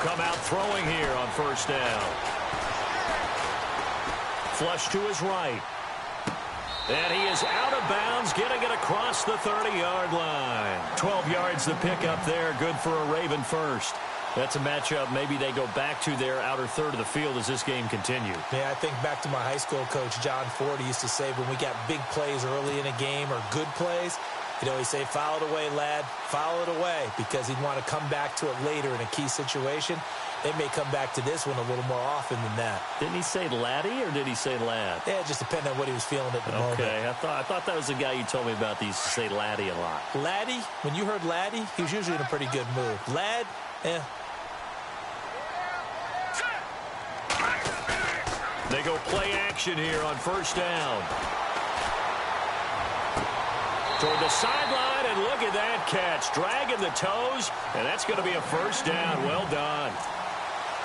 come out throwing here on first down. Flush to his right. And he is out of bounds, getting it across the 30-yard line. 12 yards to pick up there. Good for a Raven first. That's a matchup maybe they go back to their outer third of the field as this game continues. Yeah, I think back to my high school coach, John Ford. He used to say when we got big plays early in a game or good plays, he'd always say, foul it away, lad, foul it away, because he'd want to come back to it later in a key situation. They may come back to this one a little more often than that. Didn't he say laddie or did he say lad? Yeah, it just depended on what he was feeling at the moment. Okay, I thought that was the guy you told me about that used to say laddie a lot. Laddie, when you heard laddie, he was usually in a pretty good mood. Lad, They go play action here on first down. Toward the sideline, and look at that catch. Dragging the toes, and that's going to be a first down. Well done.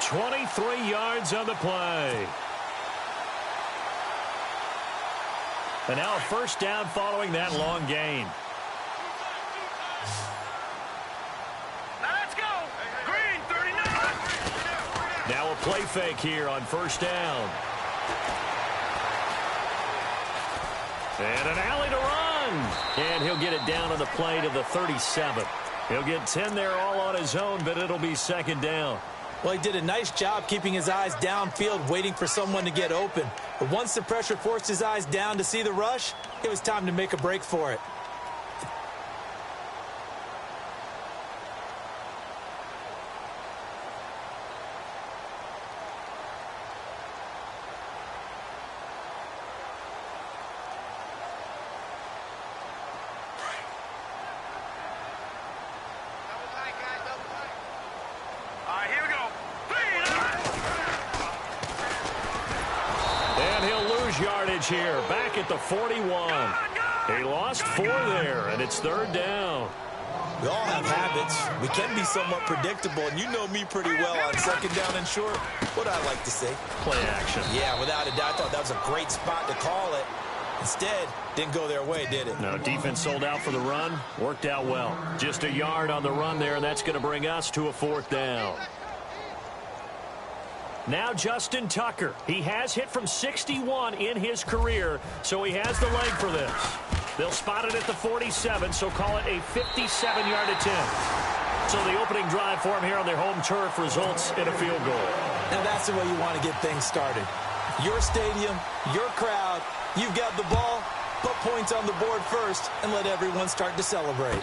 23 yards on the play. And now a first down following that long gain. Let's go. Green, 39. Now a play fake here on first down. And an alley to run. And he'll get it down on the play to the 37. He'll get 10 there all on his own, but it'll be second down. Well, he did a nice job keeping his eyes downfield, waiting for someone to get open. But once the pressure forced his eyes down to see the rush, it was time to make a break for it. Yardage here, back at the 41. He lost 4 there, and it's third down. We all have habits. We can be somewhat predictable, and you know me pretty well on second down and short. What I like to say? Play action. Yeah, without a doubt. I thought that was a great spot to call it. Instead, didn't go their way, did it? No, defense sold out for the run. Worked out well. Just a yard on the run there, and that's going to bring us to a fourth down. Now Justin Tucker. He has hit from 61 in his career, so he has the leg for this. They'll spot it at the 47, so call it a 57-yard attempt. So the opening drive for him here on their home turf results in a field goal. Now that's the way you want to get things started. Your stadium, your crowd, you've got the ball, put points on the board first, and let everyone start to celebrate.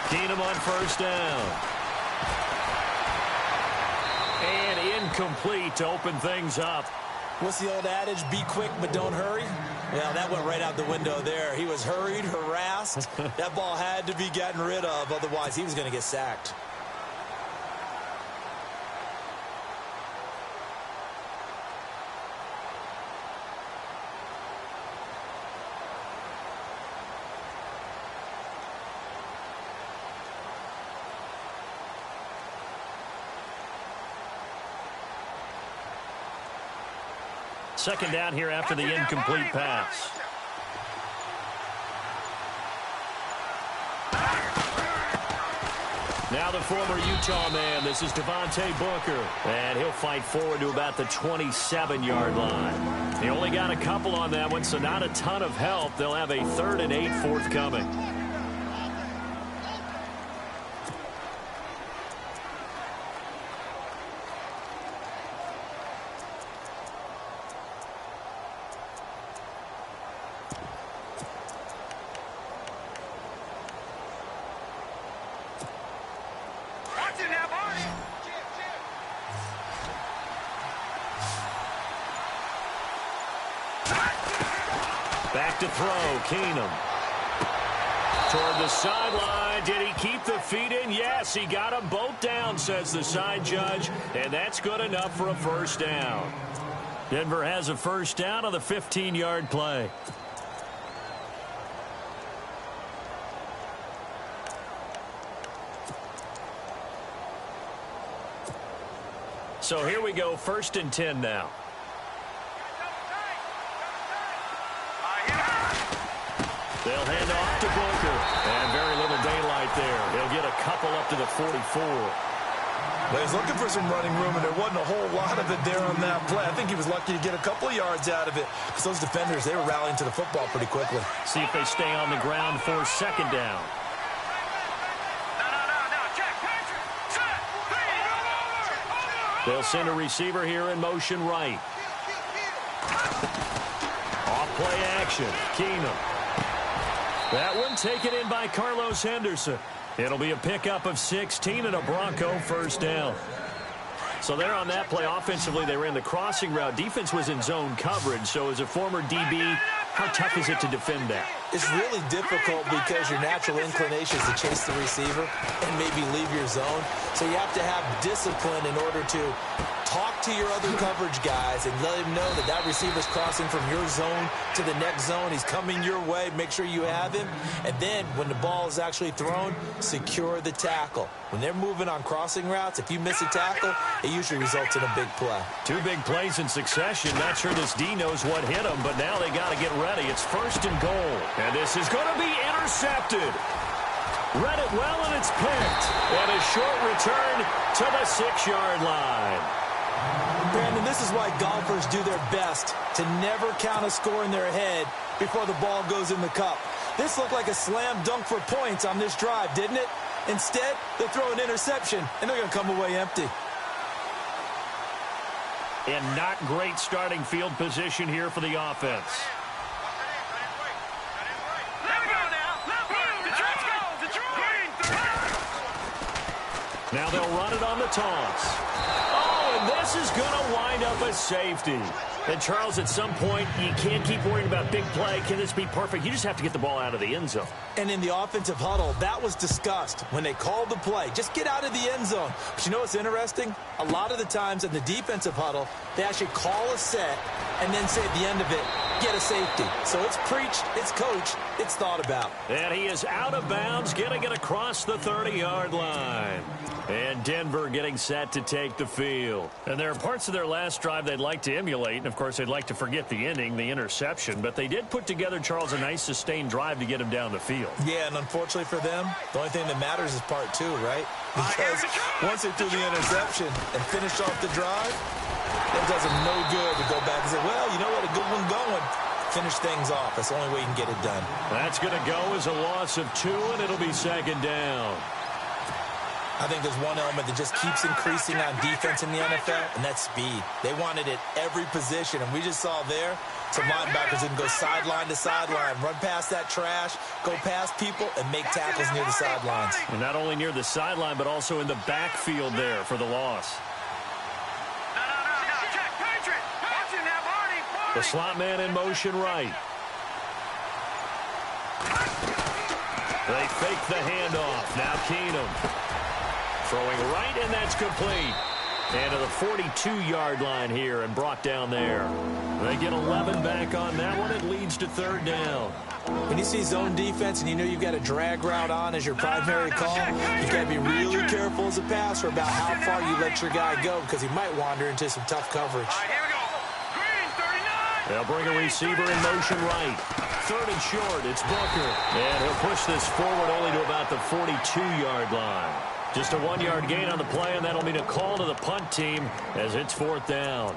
Keenum on first down. And incomplete to open things up. What's the old adage? Be quick, but don't hurry? Well, that went right out the window there. He was hurried, harassed. That ball had to be gotten rid of, otherwise he was going to get sacked. Second down here after the incomplete pass. Now the former Utah man, this is Devontae Booker. And he'll fight forward to about the 27-yard line. He only got a couple on that one, so not a ton of help. They'll have a 3rd and 8 forthcoming. Back to throw, Keenum. Toward the sideline. Did he keep the feet in? Yes, he got them both down, says the side judge, and that's good enough for a first down. Denver has a first down on the 15-yard play. So here we go, 1st and 10 now. They'll hand off to Booker. And very little daylight there. He'll get a couple up to the 44. Well, he's looking for some running room, and there wasn't a whole lot of it there on that play. I think he was lucky to get a couple of yards out of it because those defenders, they were rallying to the football pretty quickly. See if they stay on the ground for 2nd down. They'll send a receiver here in motion right. Off play action. Keenum. That one taken in by Carlos Henderson. It'll be a pickup of 16 and a Bronco first down. So there on that play, offensively, they ran the crossing route. Defense was in zone coverage. So as a former DB, how tough is it to defend that? It's really difficult because your natural inclination is to chase the receiver and maybe leave your zone. So you have to have discipline in order to talk to your other coverage guys and let him know that that receiver's crossing from your zone to the next zone. He's coming your way. Make sure you have him. And then when the ball is actually thrown, secure the tackle. When they're moving on crossing routes, if you miss a tackle, it usually results in a big play. 2 big plays in succession. Not sure this D knows what hit him, but now they got to get ready. It's 1st and goal. And this is going to be intercepted. Read it well, and it's picked. And a short return to the 6-yard line. Brandon, this is why golfers do their best to never count a score in their head before the ball goes in the cup. This looked like a slam dunk for points on this drive, didn't it? Instead, they throw an interception, and they're going to come away empty. And not great starting field position here for the offense. Now they'll run it on the toss. Oh, and this is going to wind up a safety. And, Charles, at some point, you can't keep worrying about big play. Can this be perfect? You just have to get the ball out of the end zone. And in the offensive huddle, that was discussed when they called the play. Just get out of the end zone. But you know what's interesting? A lot of the times in the defensive huddle, they actually call a set and then say at the end of it, get a safety. So it's preached, it's coached, it's thought about. And he is out of bounds, getting it across the 30-yard line. And Denver getting set to take the field. And there are parts of their last drive they'd like to emulate. And, of course, they'd like to forget the ending, the interception. But they did put together, Charles, a nice sustained drive to get him down the field. Yeah, and unfortunately for them, the only thing that matters is part 2, right? Because once they threw the interception and finished off the drive, it does them no good to go back and say, well, you know what, a good one going. Finish things off. That's the only way you can get it done. That's going to go as a loss of 2, and it'll be 2nd down. I think there's one element that just keeps increasing on defense in the NFL, and that's speed. They want it at every position, and we just saw there some linebackers that can go sideline to sideline, run past that trash, go past people, and make tackles near the sidelines. And not only near the sideline, but also in the backfield there for the loss. The slot man in motion right. They fake the handoff. Now Keenum. Throwing right, and that's complete. And to the 42-yard line here and brought down there. They get 11 back on that one. It leads to 3rd down. When you see zone defense and you know you've got a drag route on as your primary call, you've got to be really careful as a passer about how far you let your guy go because he might wander into some tough coverage. They'll bring a receiver in motion right. 3rd and short. It's Booker. And he'll push this forward only to about the 42-yard line. Just a 1-yard gain on the play, and that'll mean a call to the punt team as it's 4th down.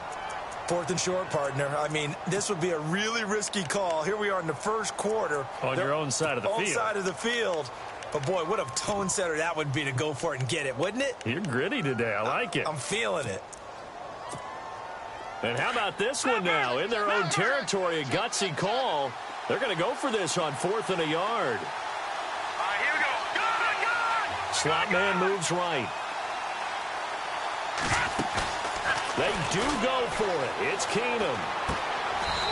4th and short, partner. I mean, this would be a really risky call. Here we are in the first quarter. On your own side of the field. Own side of the field. But, boy, what a tone setter that would be to go for it and get it, wouldn't it? You're gritty today. I like it. I'm feeling it. And how about this one now? In their own territory, a gutsy call. They're going to go for this on 4th and a yard. Slot man moves right. They do go for it. It's Keenum.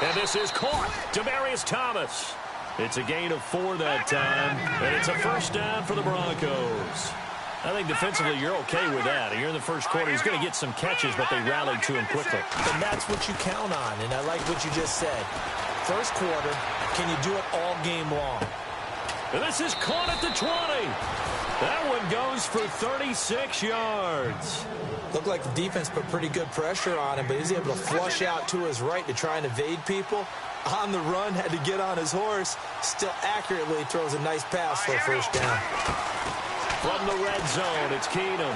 And this is caught. Demaryius Thomas. It's a gain of 4 that time, and it's a first down for the Broncos. I think defensively you're okay with that. Here in the first quarter, he's going to get some catches, but they rallied to him quickly. And that's what you count on, and I like what you just said. First quarter, can you do it all game long? And this is caught at the 20. That one goes for 36 yards. Looked like the defense put pretty good pressure on him, but he's able to flush out to his right to try and evade people. On the run, had to get on his horse. Still accurately throws a nice pass for a first down. From the red zone, it's Keenum.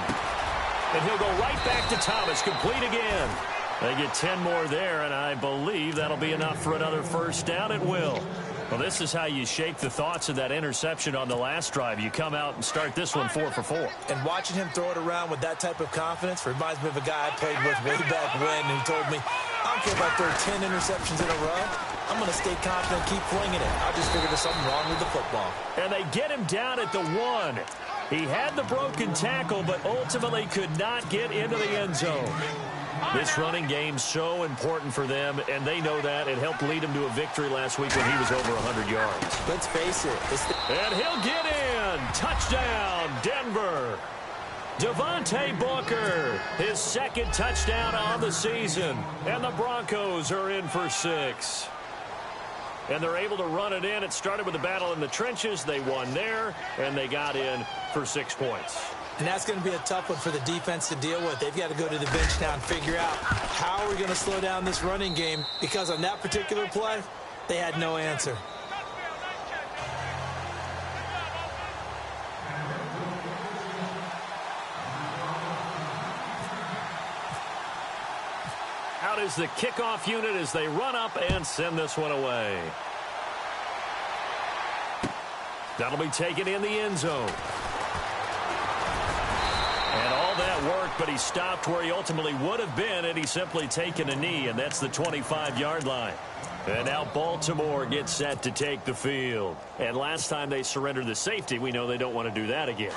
And he'll go right back to Thomas, complete again. They get 10 more there, and I believe that'll be enough for another first down. It will. Well, this is how you shape the thoughts of that interception on the last drive. You come out and start this one 4 for 4. And watching him throw it around with that type of confidence reminds me of a guy I played with way back when who told me, I don't care if I throw 10 interceptions in a row. I'm going to stay confident, keep flinging it. I just figured there's something wrong with the football. And they get him down at the 1. He had the broken tackle, but ultimately could not get into the end zone. This running game so important for them, and they know that. It helped lead him to a victory last week when he was over 100 yards. Let's face it. And he'll get in. Touchdown, Denver. Devontae Booker, his second touchdown on the season. And the Broncos are in for 6. And they're able to run it in. It started with a battle in the trenches. They won there, and they got in for 6 points. And that's going to be a tough one for the defense to deal with. They've got to go to the bench now and figure out how are we going to slow down this running game, because on that particular play, they had no answer. Out is the kickoff unit as they run up and send this one away. That'll be taken in the end zone. And all that worked, but he stopped where he ultimately would have been had he simply taken a knee, and that's the 25-yard line. And now Baltimore gets set to take the field. And last time they surrendered the safety, we know they don't want to do that again.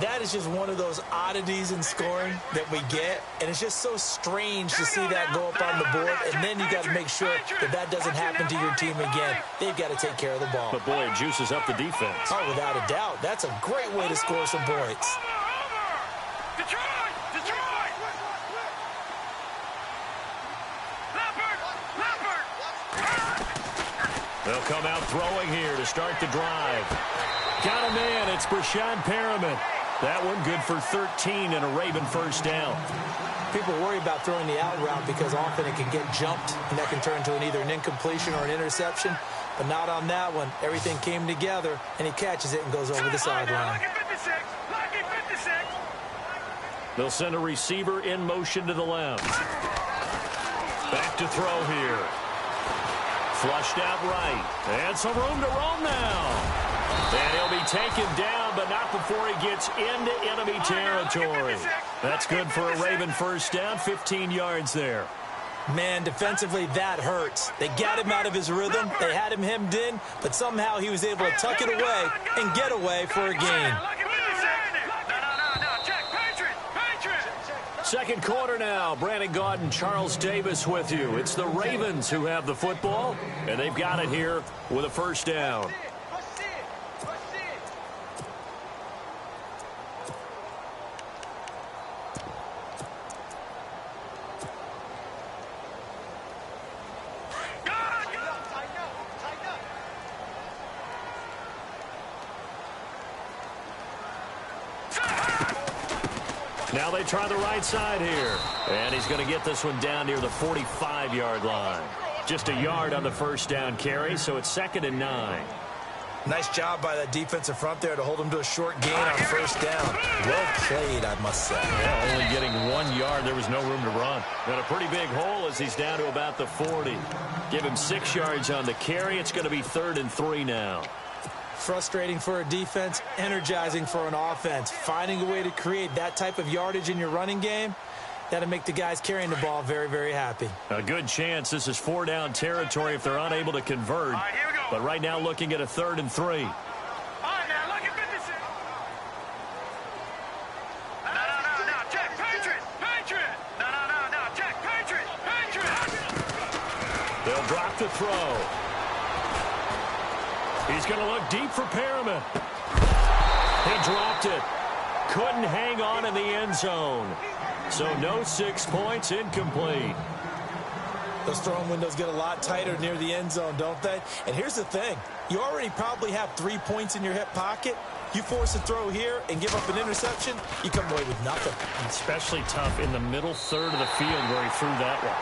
That is just one of those oddities in scoring that we get, and it's just so strange to see that go up on the board, and then you got to make sure that that doesn't happen to your team again. They've got to take care of the ball. But, boy, it juices up the defense. Oh, without a doubt. That's a great way to score some points. They'll come out throwing here to start the drive. Got a man. It's Brashad Perriman. That one good for 13 and a Raven first down. People worry about throwing the out route because often it can get jumped, and that can turn into either an incompletion or an interception. But not on that one. Everything came together, and he catches it and goes over the sideline. They'll send a receiver in motion to the left. Back to throw here. Flushed out right. And some room to roam now. And he'll be taken down, but not before he gets into enemy territory. That's good for a Raven first down, 15 yards there. Man, defensively, that hurts. They got him out of his rhythm. They had him hemmed in, but somehow he was able to tuck it away and get away for a gain. Second quarter now. Brandon Gaudin and Charles Davis with you. It's the Ravens who have the football, and they've got it here with a first down. Now they try the right side here. And he's going to get this one down near the 45-yard line. Just a yard on the first down carry, so it's 2nd and 9. Nice job by that defensive front there to hold him to a short gain on first down. Well played, I must say. Yeah, only getting 1 yard. There was no room to run. Got a pretty big hole as he's down to about the 40. Give him 6 yards on the carry. It's going to be 3rd and 3 now. Frustrating for a defense, energizing for an offense. Finding a way to create that type of yardage in your running game, that'll make the guys carrying the ball very, very happy. A good chance this is 4-down territory if they're unable to convert. Right, here we go. But right now looking at a 3rd and 3. All right, now look at this. No, check, Patriot. No, check, Patriot. They'll They'll drop the throw. He's going to look deep for Perriman. He dropped it. Couldn't hang on in the end zone. So no 6 points, incomplete. Those throwing windows get a lot tighter near the end zone, don't they? And here's the thing. You already probably have 3 points in your hip pocket. You force a throw here and give up an interception, you come away with nothing. Especially tough in the middle third of the field where he threw that one.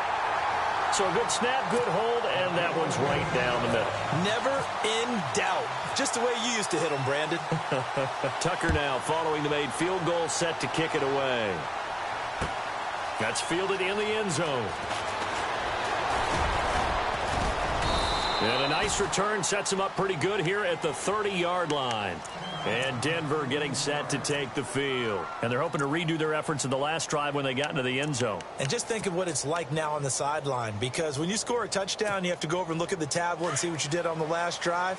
So a good snap, good hold, and that one's right down the middle. Never in doubt. Just the way you used to hit them, Brandon. Tucker now following the made field goal, set to kick it away. That's fielded in the end zone. And a nice return sets him up pretty good here at the 30-yard line. And Denver getting set to take the field. And they're hoping to redo their efforts in the last drive when they got into the end zone. And just think of what it's like now on the sideline. Because when you score a touchdown, you have to go over and look at the tablet and see what you did on the last drive.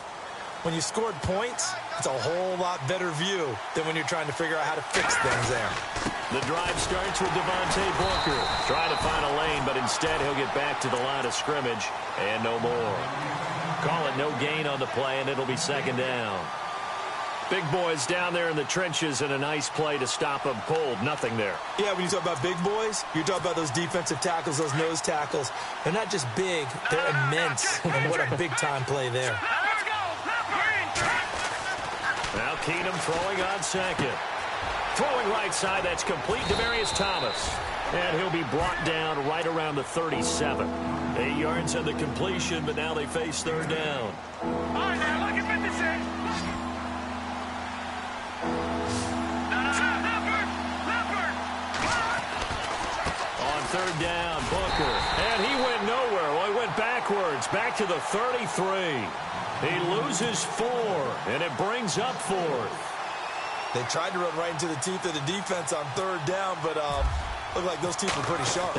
When you scored points, it's a whole lot better view than when you're trying to figure out how to fix things there. The drive starts with Devontae Booker. Trying to find a lane, but instead he'll get back to the line of scrimmage and no more. Call it no gain on the play, and it'll be second down. Big boys down there in the trenches, and a nice play to stop them cold. Nothing there. Yeah, when you talk about big boys, you're talking about those defensive tackles, those nose tackles. They're not just big, they're immense. And what a big-time play there. Now Keenum throwing on second. Throwing right side, that's complete to Demarius Thomas. And he'll be brought down right around the 37. 8 yards on the completion, but now they face third down. All right, now look at 56. On third down, Booker. And he went nowhere. Well, he went backwards, back to the 33. He loses 4, and it brings up 4th. They tried to run right into the teeth of the defense on third down, but looked like those teeth were pretty sharp.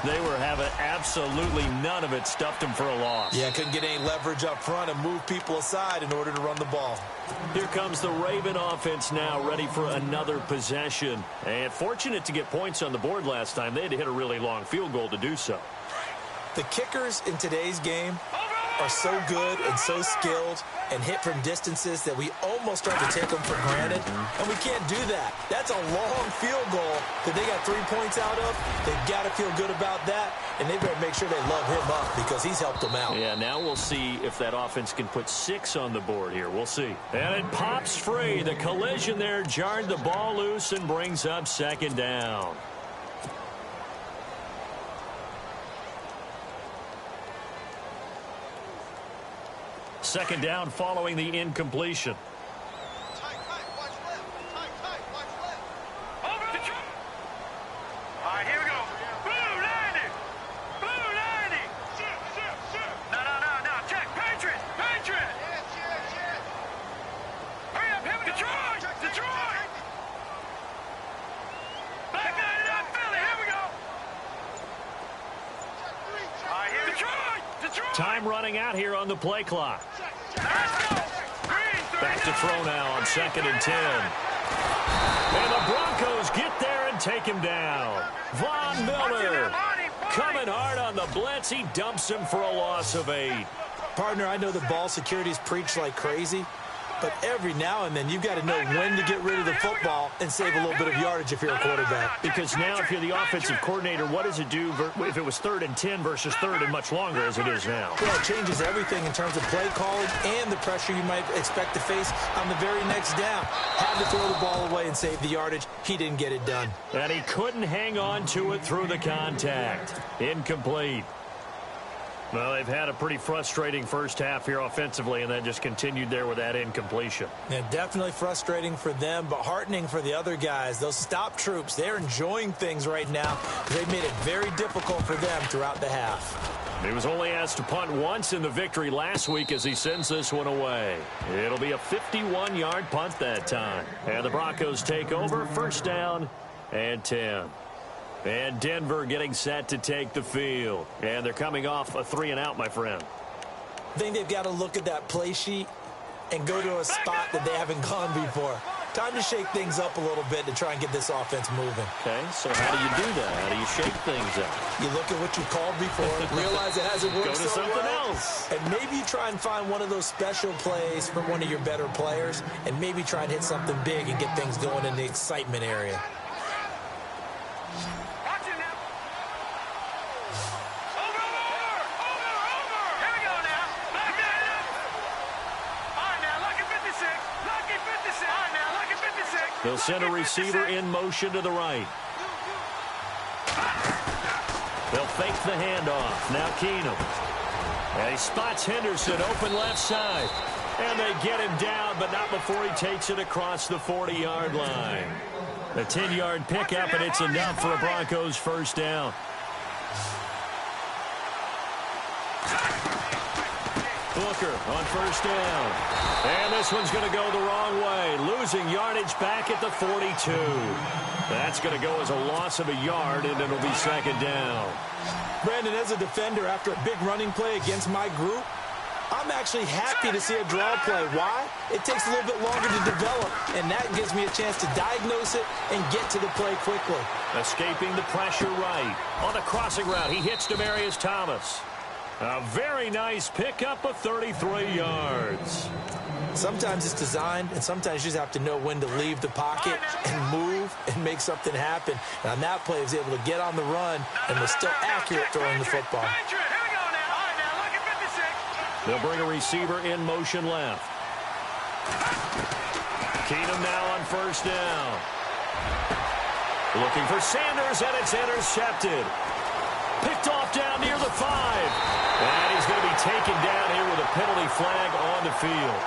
They were having absolutely none of it. Stuffed him for a loss. Yeah, couldn't get any leverage up front and move people aside in order to run the ball. Here comes the Raven offense now, ready for another possession. And fortunate to get points on the board last time. They had to hit a really long field goal to do so. The kickers in today's game are so good and so skilled and hit from distances that we almost start to take them for granted, and we can't do that. That's a long field goal that they got 3 points out of. They've got to feel good about that, and they better make sure they love him up because he's helped them out. Yeah, now we'll see if that offense can put 6 on the board here. We'll see. And it pops free. The collision there jarred the ball loose and brings up second down. Second down following the incompletion. Tight, watch left. Tight, watch left. Over the truck. All right, here we go. Blue 90. Blue 90. Shit. No. Check. Patriot. Shit. Hurry up, here we go. Detroit. Back 99, Philly. Here we go. All right, here we go. Detroit. Time running out here on the play clock. Let's go. Back to throw now on 2nd and 10. And the Broncos get there and take him down. Von Miller coming hard on the blitz. He dumps him for a loss of 8. Partner, I know the ball security's preached like crazy, but every now and then you've got to know when to get rid of the football and save a little bit of yardage if you're a quarterback. Because now if you're the offensive coordinator, what does it do if it was 3rd and 10 versus 3rd and much longer as it is now? Yeah, it changes everything in terms of play calling and the pressure you might expect to face on the very next down. Had to throw the ball away and save the yardage. He didn't get it done. And he couldn't hang on to it through the contact. Incomplete. Well, they've had a pretty frustrating first half here offensively, and then just continued there with that incompletion. Yeah, definitely frustrating for them, but heartening for the other guys. Those stop troops, they're enjoying things right now. They've made it very difficult for them throughout the half. He was only asked to punt once in the victory last week as he sends this one away. It'll be a 51-yard punt that time. And the Broncos take over, first down and 10. And Denver getting set to take the field. And they're coming off a 3-and-out, my friend. I think they've got to look at that play sheet and go to a spot that they haven't gone before. Time to shake things up a little bit to try and get this offense moving. Okay, so how do you do that? How do you shake things up? You look at what you called before, realize it hasn't worked Go to so something well, else. and maybe you try and find one of those special plays for one of your better players, and maybe try and hit something big and get things going in the excitement area. They'll send a receiver in motion to the right. They'll fake the handoff. Now Keenum. And he spots Henderson open left side. And they get him down, but not before he takes it across the 40-yard line. A 10-yard pickup, and it's enough for a Broncos first down. Booker on first down. And this one's going to go the wrong way. Losing yardage back at the 42. That's going to go as a loss of a yard, and it'll be second down. Brandon, as a defender, after a big running play against my group, I'm actually happy to see a draw play. Why? It takes a little bit longer to develop, and that gives me a chance to diagnose it and get to the play quickly. Escaping the pressure right. On the crossing route, he hits Demaryius Thomas. A very nice pickup of 33 yards. Sometimes it's designed, and sometimes you just have to know when to leave the pocket and move and make something happen. And on that play, he was able to get on the run and was still accurate throwing the football. They'll bring a receiver in motion left. Keenum now on first down. Looking for Sanders, and it's intercepted. Picked off down near the 5. And he's going to be taken down here with a penalty flag on the field.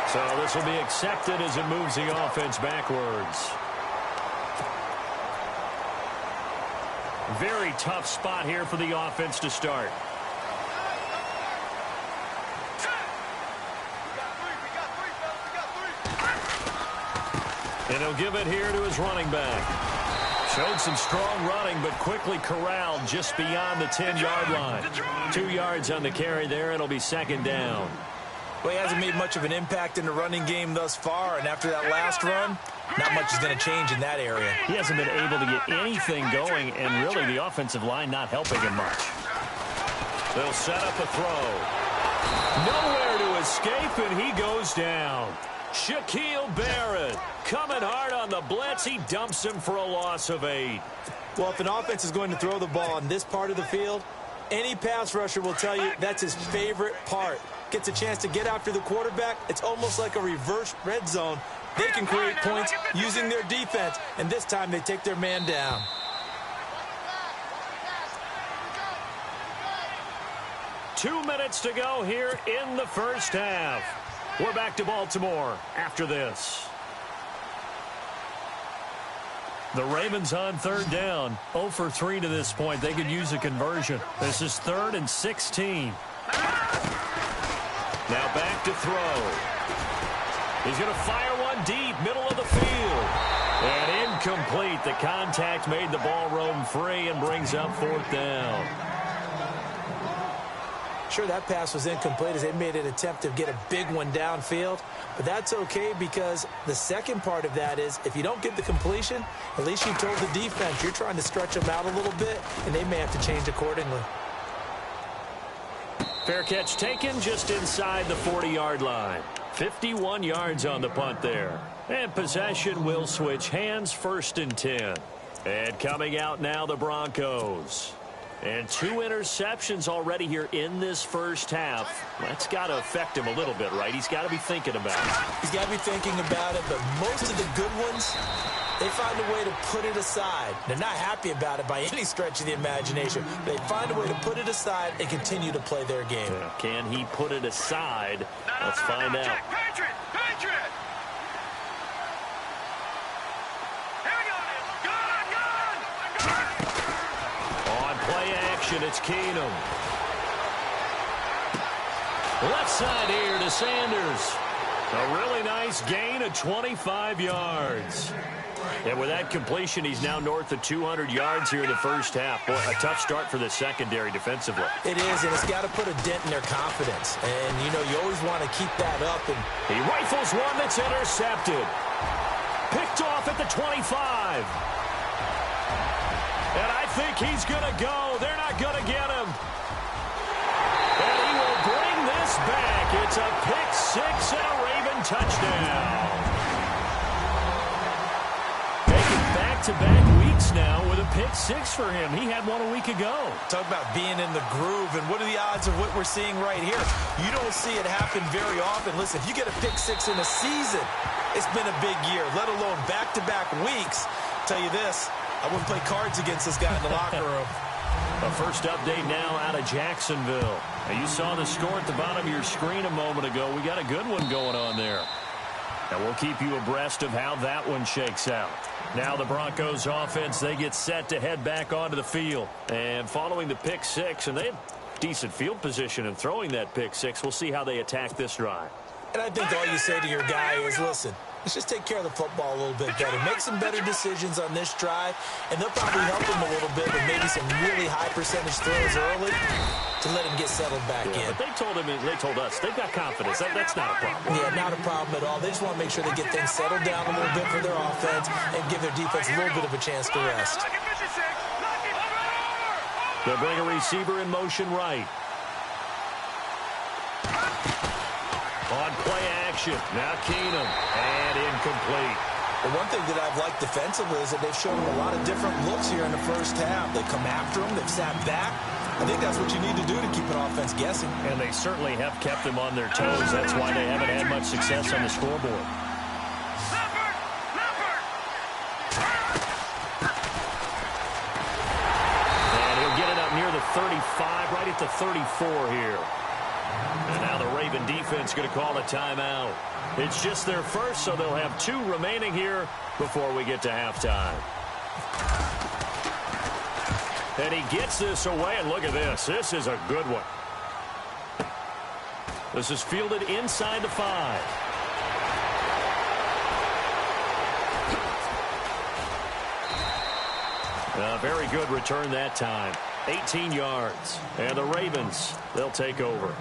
So this will be accepted as it moves the offense backwards. Very tough spot here for the offense to start. And he'll give it here to his running back. Showed some strong running, but quickly corralled just beyond the 10-yard line. 2 yards on the carry there. It'll be second down. Well, he hasn't made much of an impact in the running game thus far, and after that last run, not much is going to change in that area. He hasn't been able to get anything going, and really the offensive line not helping him much. They'll set up a throw. Nowhere to escape, and he goes down. Shaquille Barrett coming hard on the blitz. He dumps him for a loss of 8. Well, if an offense is going to throw the ball on this part of the field, any pass rusher will tell you that's his favorite part. Gets a chance to get after the quarterback. It's almost like a reverse red zone. They can create points using their defense, and this time they take their man down. Two minutes to go here in the first half. We're back to Baltimore after this. The Ravens on third down. 0 for 3 to this point. They could use a conversion. This is 3rd and 16. Now back to throw. He's going to fire one deep, middle of the field. And incomplete. The contact made the ball roam free and brings up 4th down. Sure, that pass was incomplete as they made an attempt to get a big one downfield. But that's okay because the second part of that is if you don't get the completion, at least you told the defense you're trying to stretch them out a little bit, and they may have to change accordingly. Fair catch taken just inside the 40-yard line. 51 yards on the punt there. And possession will switch hands, 1st and 10. And coming out now, the Broncos. And 2 interceptions already here in this first half. That's got to affect him a little bit, right? He's got to be thinking about it. He's got to be thinking about it, but most of the good ones, they find a way to put it aside. They're not happy about it by any stretch of the imagination. They find a way to put it aside and continue to play their game. Yeah, can he put it aside? Let's find out. Patriot! Patriot! Play action, it's Keenum. Left side here to Sanders. A really nice gain of 25 yards. And with that completion, he's now north of 200 yards here in the first half. Boy, a tough start for the secondary defensively. It is, and it's got to put a dent in their confidence. And, you know, you always want to keep that up. And he rifles one that's intercepted. the 25. And I think he's going to go. They're not going to get him. And he will bring this back. It's a pick six and a Raven touchdown. Making back-to-back weeks now with a pick six for him. He had one a week ago. Talk about being in the groove, and what are the odds of what we're seeing right here? You don't see it happen very often. Listen, if you get a pick six in a season, it's been a big year, let alone back-to-back weeks. I'll tell you this, I wouldn't play cards against this guy in the locker room. A first update now out of Jacksonville. Now you saw the score at the bottom of your screen a moment ago. We got a good one going on there. And we'll keep you abreast of how that one shakes out. Now the Broncos offense, they get set to head back onto the field. And following the pick six, and they have decent field position in throwing that pick six. We'll see how they attack this drive. And I think all you say to your guy is, listen, let's just take care of the football a little bit better. Make some better decisions on this drive, and they'll probably help him a little bit with maybe some really high percentage throws early to let him get settled back in. But they told us, they've got confidence. That's not a problem. Yeah, not a problem at all. They just want to make sure they get things settled down a little bit for their offense and give their defense a little bit of a chance to rest. They'll bring a receiver in motion right. On play action, now Keenum, and incomplete. The one thing that I've liked defensively is that they've shown him a lot of different looks here in the first half. They come after him, they've sat back. I think that's what you need to do to keep an offense guessing. And they certainly have kept them on their toes. That's why they haven't had much success on the scoreboard. And he'll get it up near the 35, right at the 34 here. And now the Raven defense going to call a timeout. It's just their first, so they'll have two remaining here before we get to halftime. And he gets this away, and look at this. This is a good one. This is fielded inside the 5. A very good return that time. 18 yards. And the Ravens, they'll take over.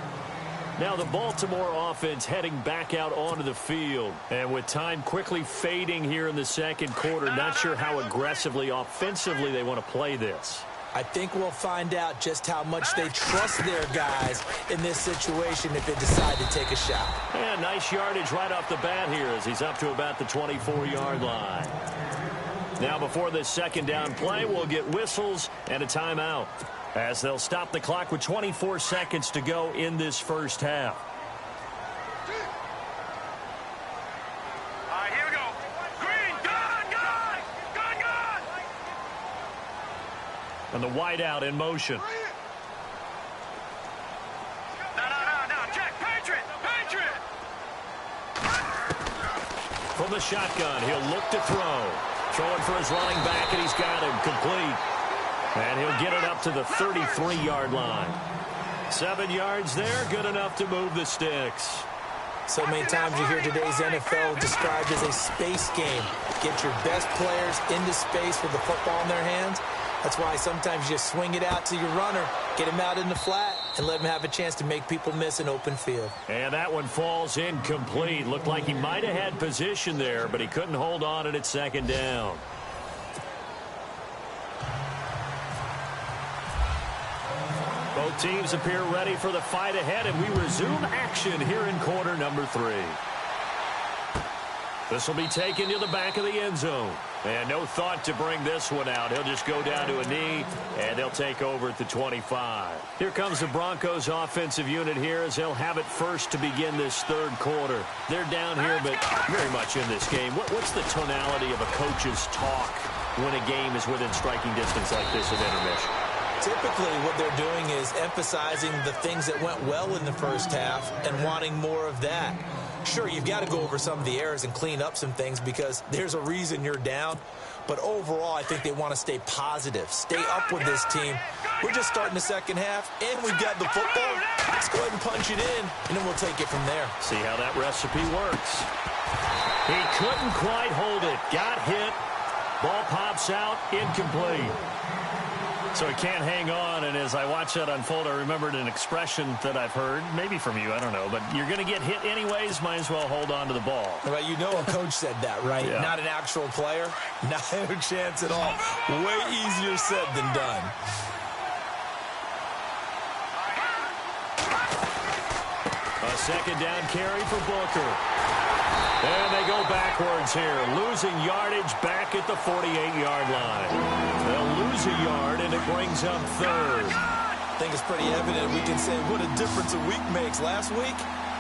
Now the Baltimore offense heading back out onto the field. And with time quickly fading here in the second quarter, not sure how aggressively, offensively they want to play this. I think we'll find out just how much they trust their guys in this situation if they decide to take a shot. And nice yardage right off the bat here as he's up to about the 24-yard line. Now before this second down play, we'll get whistles and a timeout, as they'll stop the clock with 24 seconds to go in this first half. All right, here we go. Green, gone. And the wideout in motion. No, Jack, Patriot. From the shotgun, he'll look to throw. Throwing for his running back, and he's got him complete. And he'll get it up to the 33-yard line. 7 yards there, good enough to move the sticks. So many times you hear today's NFL described as a space game. Get your best players into space with the football in their hands. That's why sometimes you just swing it out to your runner, get him out in the flat, and let him have a chance to make people miss an open field. And that one falls incomplete. Looked like he might have had position there, but he couldn't hold on at second down. Both teams appear ready for the fight ahead, and we resume action here in quarter number 3. This will be taken to the back of the end zone. And no thought to bring this one out. He'll just go down to a knee, and they'll take over at the 25. Here comes the Broncos offensive unit here as they'll have it first to begin this third quarter. They're down here, but very much in this game. What's the tonality of a coach's talk when a game is within striking distance like this at intermission? Typically, what they're doing is emphasizing the things that went well in the first half and wanting more of that. Sure, you've got to go over some of the errors and clean up some things because there's a reason you're down. But overall, I think they want to stay positive, stay up with this team. We're just starting the second half, and we've got the football. Let's go ahead and punch it in, and then we'll take it from there. See how that recipe works. He couldn't quite hold it. Got hit. Ball pops out, incomplete. So he can't hang on, and as I watch that unfold, I remembered an expression that I've heard, maybe from you, I don't know, but you're going to get hit anyways, might as well hold on to the ball. Well, you know a coach said that, right? Yeah. Not an actual player. Not a chance at all. Way easier said than done. A second down carry for Booker. And they go backwards here, losing yardage back at the 48-yard line. They'll lose a yard, and it brings up third. I think it's pretty evident we can say what a difference a week makes. Last week,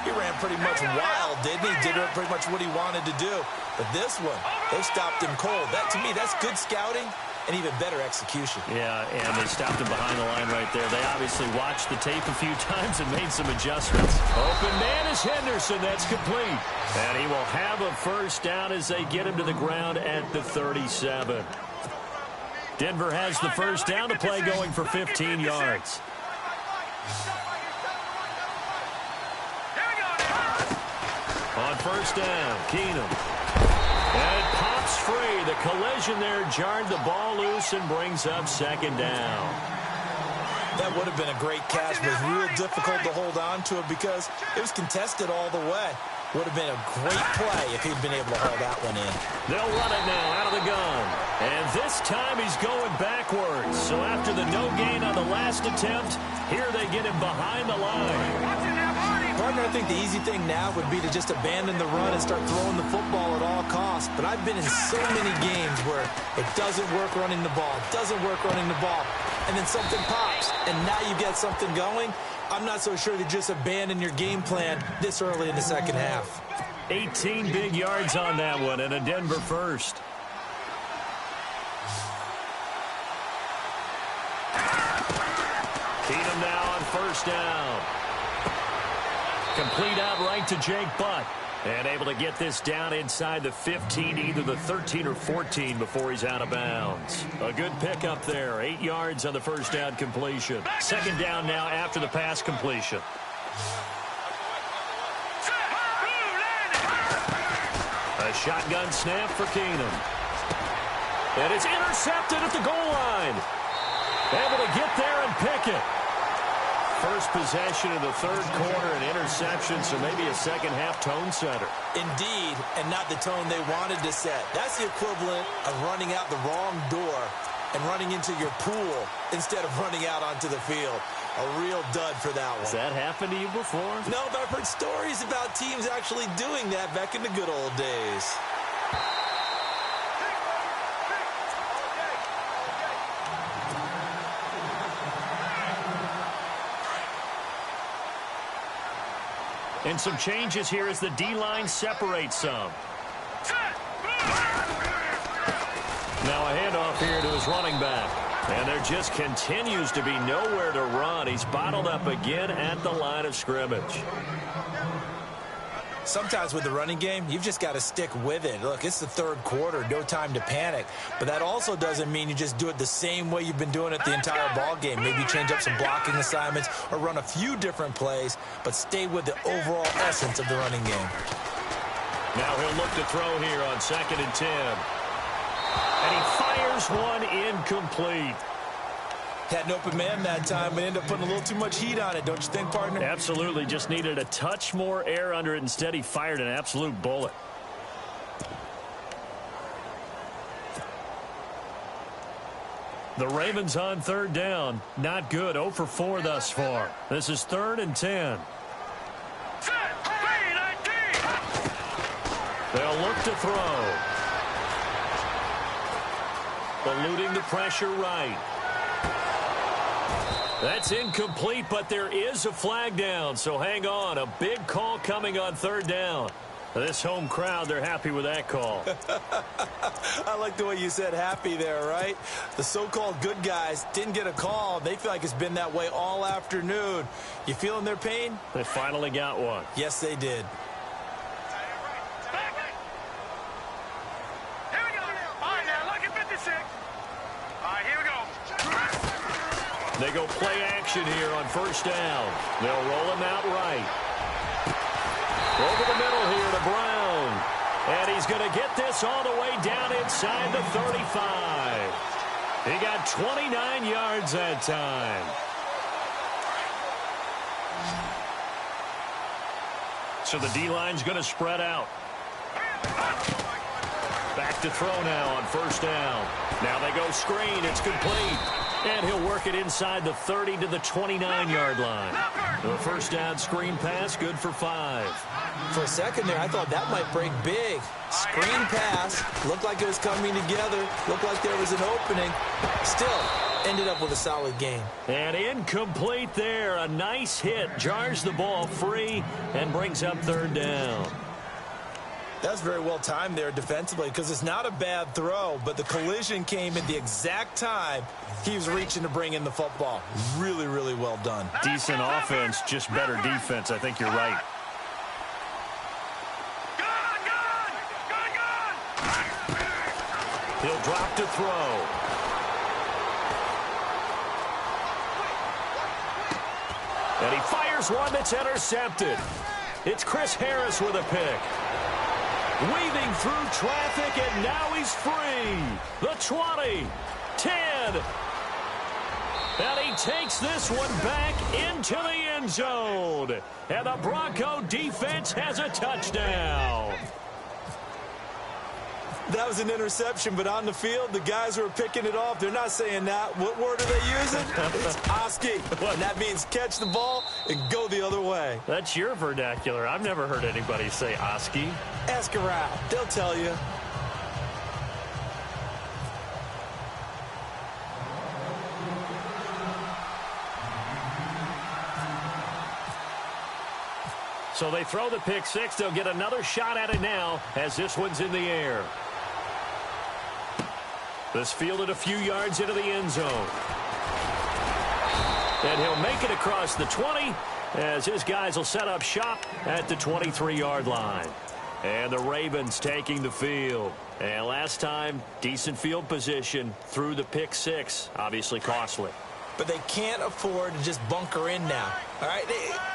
he ran pretty much wild, didn't he? Did pretty much what he wanted to do. But this one, they stopped him cold. That, to me, that's good scouting and even better execution. Yeah, and they stopped him behind the line right there. They obviously watched the tape a few times and made some adjustments. Open man is Henderson. That's complete. And he will have a first down as they get him to the ground at the 37. Denver has the first down to play, going for 15 yards. On first down, Keenum. And it pops free. The collision there jarred the ball loose and brings up second down. That would have been a great catch, but it was real difficult to hold on to it because it was contested all the way. Would have been a great play if he'd been able to haul that one in. They'll run it now out of the gun. And this time he's going backwards. So after the no gain on the last attempt, here they get him behind the line. Partner, I think the easy thing now would be to just abandon the run and start throwing the football at all costs. But I've been in so many games where it doesn't work running the ball, and then something pops, and now you get something going. I'm not so sure to just abandon your game plan this early in the second half. 18 big yards on that one, and a Denver first. Keenum now on first down. Complete outright to Jake Butt. And able to get this down inside the 15, either the 13 or 14 before he's out of bounds. A good pickup there. 8 yards on the first down completion. Second down now after the pass completion. A shotgun snap for Keenum. And it's intercepted at the goal line. Able to get there and pick it. First possession of the third quarter, an interception, so maybe a second-half tone setter. Indeed, and not the tone they wanted to set. That's the equivalent of running out the wrong door and running into your pool instead of running out onto the field. A real dud for that one. Has that happened to you before? No, but I've heard stories about teams actually doing that back in the good old days. And some changes here as the D-line separates some. Now a handoff here to his running back. And there just continues to be nowhere to run. He's bottled up again at the line of scrimmage. Sometimes with the running game, you've just got to stick with it. Look, it's the third quarter, no time to panic. But that also doesn't mean you just do it the same way you've been doing it the entire ball game. Maybe change up some blocking assignments or run a few different plays, but stay with the overall essence of the running game. Now he'll look to throw here on 2nd and 10. And he fires one incomplete. Had an open man that time, but ended up putting a little too much heat on it, don't you think, partner? Absolutely. Just needed a touch more air under it. Instead, he fired an absolute bullet. The Ravens on third down. Not good. 0 for 4 thus far. This is 3rd and 10. They'll look to throw. Eluding the pressure right. That's incomplete, but there is a flag down, so hang on. A big call coming on third down. This home crowd, they're happy with that call. I like the way you said happy there, right? The so-called good guys didn't get a call. They feel like it's been that way all afternoon. You feeling their pain? They finally got one. Yes, they did. They go play action here on first down. They'll roll him out right. Over the middle here to Brown. And he's going to get this all the way down inside the 35. He got 29 yards that time. So the D-line's going to spread out. Back to throw now on first down. Now they go screen. It's complete. And he'll work it inside the 30 to the 29-yard line. The first down screen pass, good for 5. For a second there, I thought that might break big. Screen pass, looked like it was coming together, looked like there was an opening. Still, ended up with a solid game. And incomplete there. A nice hit. Jars the ball free and brings up third down. That's very well timed there defensively because it's not a bad throw, but the collision came at the exact time he was reaching to bring in the football. Really, really well done. Decent offense, just better defense. I think you're right. He'll drop to throw. And he fires one that's intercepted. It's Chris Harris with a pick. Weaving through traffic, and now he's free. The 20, 10. And he takes this one back into the end zone. And the Bronco defense has a touchdown. That was an interception, but on the field, the guys who are picking it off, they're not saying that. What word are they using? It's Oski. And that means catch the ball and go the other way. That's your vernacular. I've never heard anybody say Oski. Ask around. They'll tell you. So they throw the pick six. They'll get another shot at it now as this one's in the air. This fielded a few yards into the end zone. And he'll make it across the 20 as his guys will set up shop at the 23-yard line. And the Ravens taking the field. And last time, decent field position through the pick six. Obviously costly. But they can't afford to just bunker in now. All right,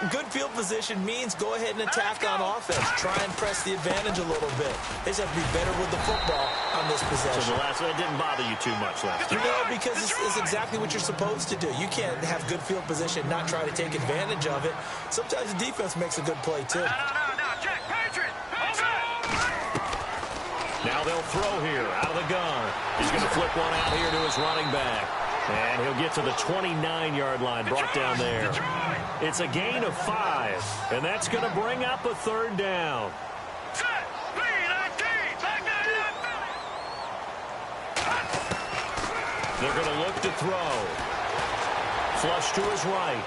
good field position means go ahead and attack on offense. Try and press the advantage a little bit. They just have to be better with the football on this possession. So the last one didn't bother you too much last time. No, because it's exactly what you're supposed to do. You can't have good field position and not try to take advantage of it. Sometimes the defense makes a good play, too. Check, Patriot. Now they'll throw here out of the gun. He's going to flip one out here to his running back. And he'll get to the 29-yard line, brought down there. It's a gain of 5, and that's going to bring up a third down. They're going to look to throw. Flush to his right.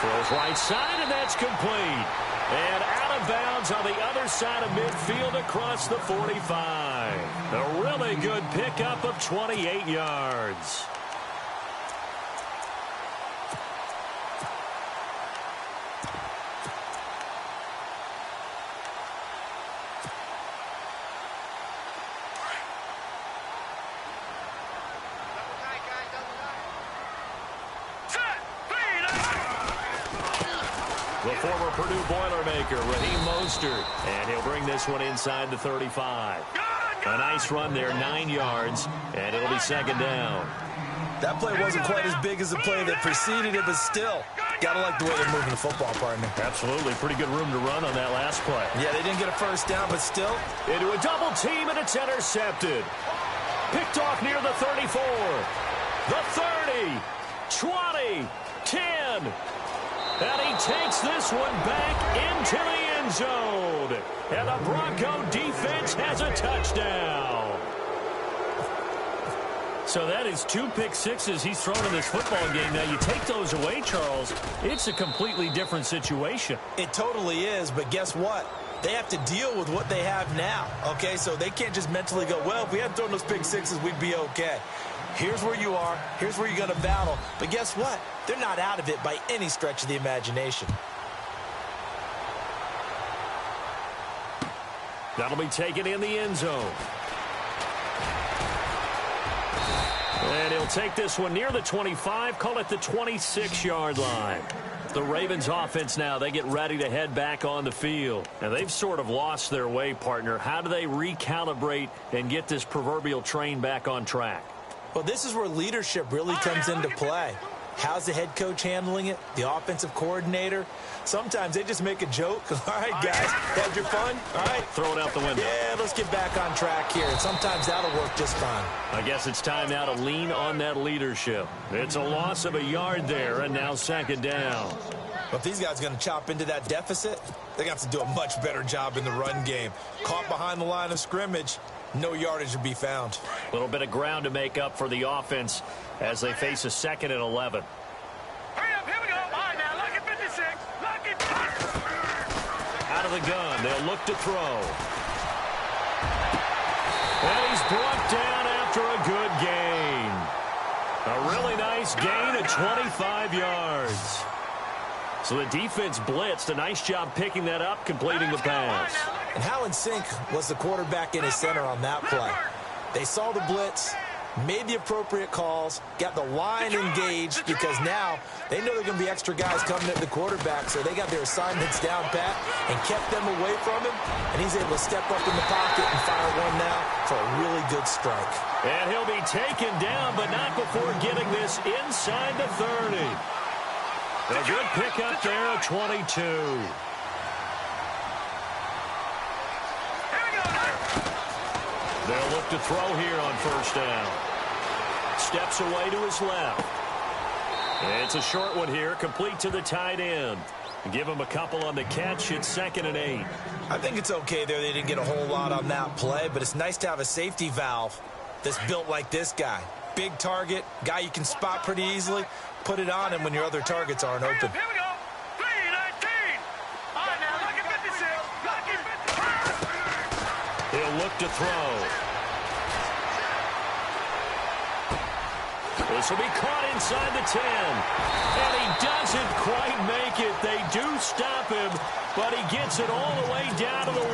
Throws right side, and that's complete. And out of bounds on the other side of midfield across the 45. A really good pickup of 28 yards. The former Purdue Boilermaker, Raheem Mostert. And he'll bring this one inside the 35. A nice run there, 9 yards, and it'll be second down. That play wasn't quite as big as the play that preceded it, but still, gotta like the way they're moving the football, partner. Absolutely. Pretty good room to run on that last play. Yeah, they didn't get a first down, but still. Into a double team, and it's intercepted. Picked off near the 34. The 30. 20. 10. And he takes this one back into the end zone. And the Bronco defense has a touchdown. So that is 2 pick sixes he's thrown in this football game. Now, you take those away, Charles, it's a completely different situation. It totally is, but guess what? They have to deal with what they have now, okay? So they can't just mentally go, well, if we hadn't thrown those pick sixes, we'd be okay. Here's where you are. Here's where you're going to battle. But guess what? They're not out of it by any stretch of the imagination. That'll be taken in the end zone. And he'll take this one near the 25, call it the 26-yard line. The Ravens offense now, they get ready to head back on the field. And they've sort of lost their way, partner. How do they recalibrate and get this proverbial train back on track? Well, this is where leadership really comes into play. How's the head coach handling it? The offensive coordinator? Sometimes they just make a joke. All right, guys, had your fun? All right. Throw it out the window. Yeah, let's get back on track here. And sometimes that'll work just fine. I guess it's time now to lean on that leadership. It's a loss of a yard there, and now second down. But if these guys are going to chop into that deficit, they're going to have to do a much better job in the run game. Caught behind the line of scrimmage, no yardage to be found. A little bit of ground to make up for the offense as they face a 2nd and 11. Hurry up, here we go. All right, now, look at 56. Look at... Out of the gun, they'll look to throw. And he's brought down after a good gain. A really nice gain of 25 yards. So the defense blitzed. A nice job picking that up, completing the pass. And how in sync was the quarterback in his center on that play? They saw the blitz, made the appropriate calls, got the line engaged because now they know there are going to be extra guys coming at the quarterback, so they got their assignments down pat and kept them away from him, and he's able to step up in the pocket and fire one now for a really good strike. And he'll be taken down, but not before getting this inside the 30. A good pickup there at 22. They'll look to throw here on first down. Steps away to his left. It's a short one here, complete to the tight end. Give him a couple on the catch. It's 2nd and 8. I think it's okay there. They didn't get a whole lot on that play, but it's nice to have a safety valve that's built like this guy. Big target, guy you can spot pretty easily. Put it on him when your other targets aren't open. Here we go. 3-19. All right, now, look at 56. Look at 56. He'll look to throw. This will be caught inside the 10. And he doesn't quite make it. They do stop him, but he gets it all the way down to the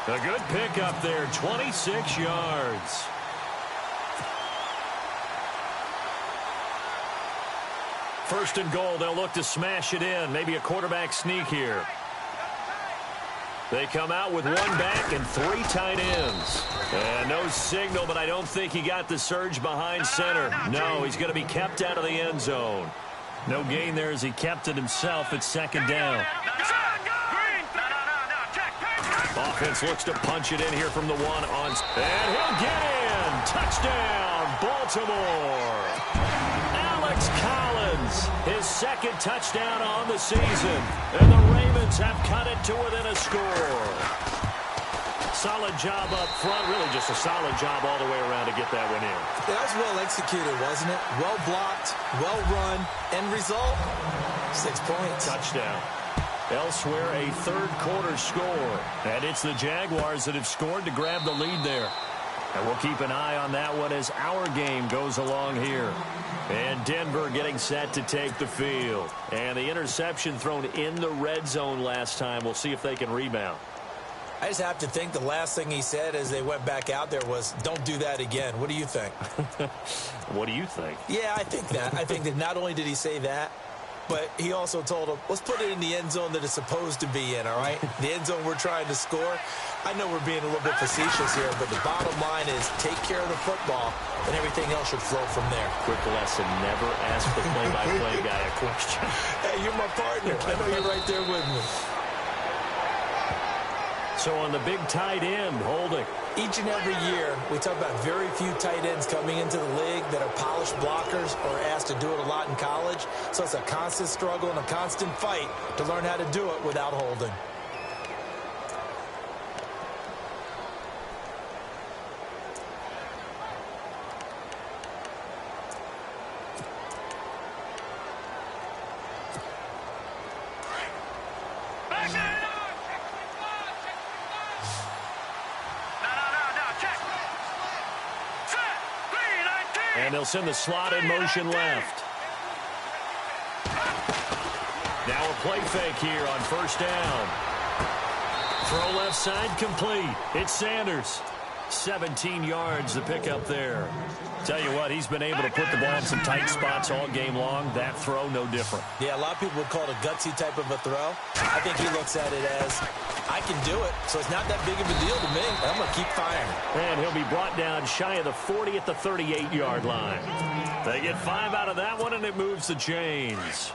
1. A good pickup there, 26 yards. First and goal, they'll look to smash it in. Maybe a quarterback sneak here. They come out with one back and 3 tight ends. And no signal, but I don't think he got the surge behind center. No, he's going to be kept out of the end zone. No gain there as he kept it himself at 2nd down. Offense looks to punch it in here from the 1 on. And he'll get in. Touchdown, Baltimore. Alex Collins, his 2nd touchdown on the season. And the Ravens have cut it to within a score. Solid job up front. Really just a solid job all the way around to get that one in. That was well executed, wasn't it? Well blocked, well run. End result, 6 points. Touchdown. Elsewhere, a 3rd quarter score. And it's the Jaguars that have scored to grab the lead there. And we'll keep an eye on that one as our game goes along here. And Denver getting set to take the field. And the interception thrown in the red zone last time. We'll see if they can rebound. I just have to think the last thing he said as they went back out there was, don't do that again. What do you think? What do you think? Yeah, I think that. I think that not only did he say that, but he also told him, let's put it in the end zone that it's supposed to be in, all right? The end zone we're trying to score. I know we're being a little bit facetious here, but the bottom line is take care of the football, and everything else should flow from there. Quick lesson, never ask the play-by-play guy a question. Hey, you're my partner. I know you're right there with me. So on the big tight end, Holding. Each and every year, we talk about very few tight ends coming into the league that are polished blockers or asked to do it a lot in college. So it's a constant struggle and a constant fight to learn how to do it without holding. And they'll send the slot in motion left. Now a play fake here on first down. Throw left side complete. It's Sanders. 17 yards to pick up there. Tell you what, he's been able to put the ball in some tight spots all game long. That throw, no different. Yeah, a lot of people would call it a gutsy type of a throw. I think he looks at it as, I can do it, so it's not that big of a deal to me. I'm going to keep firing. And he'll be brought down shy of the 40 at the 38-yard line. They get 5 out of that one, and it moves the chains.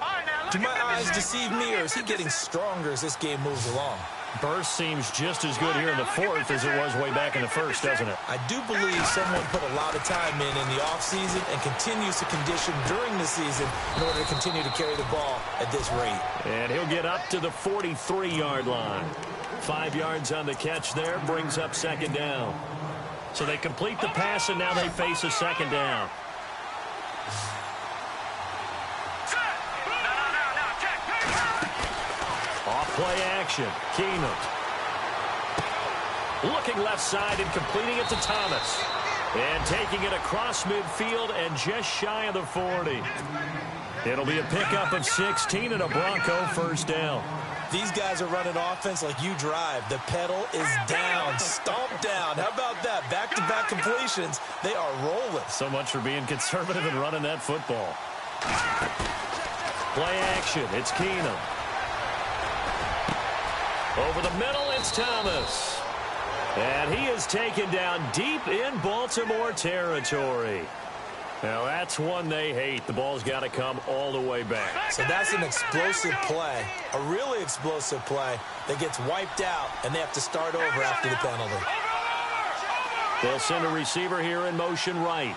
Do my eyes deceive me, or is he getting stronger as this game moves along? Burst seems just as good here in the fourth as it was way back in the first, doesn't it? I do believe someone put a lot of time in the offseason and continues to condition during the season in order to continue to carry the ball at this rate. And he'll get up to the 43-yard line. 5 yards on the catch there, brings up second down. So they complete the pass, and now they face a second down. Off-play action. Keenum. Looking left side and completing it to Thomas. And taking it across midfield and just shy of the 40. It'll be a pickup of 16 and a Bronco first down. These guys are running offense like you drive. The pedal is down, stomped down. How about that? Back-to-back completions. They are rolling. So much for being conservative and running that football. Play action. It's Keenum. Over the middle, it's Thomas. And he is taken down deep in Baltimore territory. Now, that's one they hate. The ball's got to come all the way back. So that's an explosive play, a really explosive play that gets wiped out, and they have to start over after the penalty. They'll send a receiver here in motion right.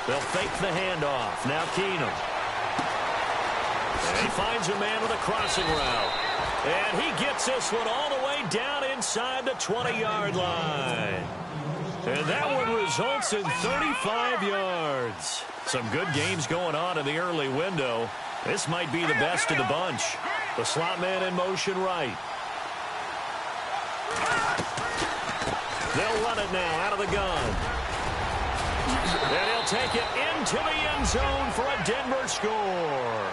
They'll fake the handoff. Now Keenum. And he finds a man with a crossing route. And he gets this one all the way down inside the 20-yard line. And that one results in 35 yards. Some good games going on in the early window. This might be the best of the bunch. The slot man in motion right. They'll run it now out of the gun. And he'll take it into the end zone for a Denver score.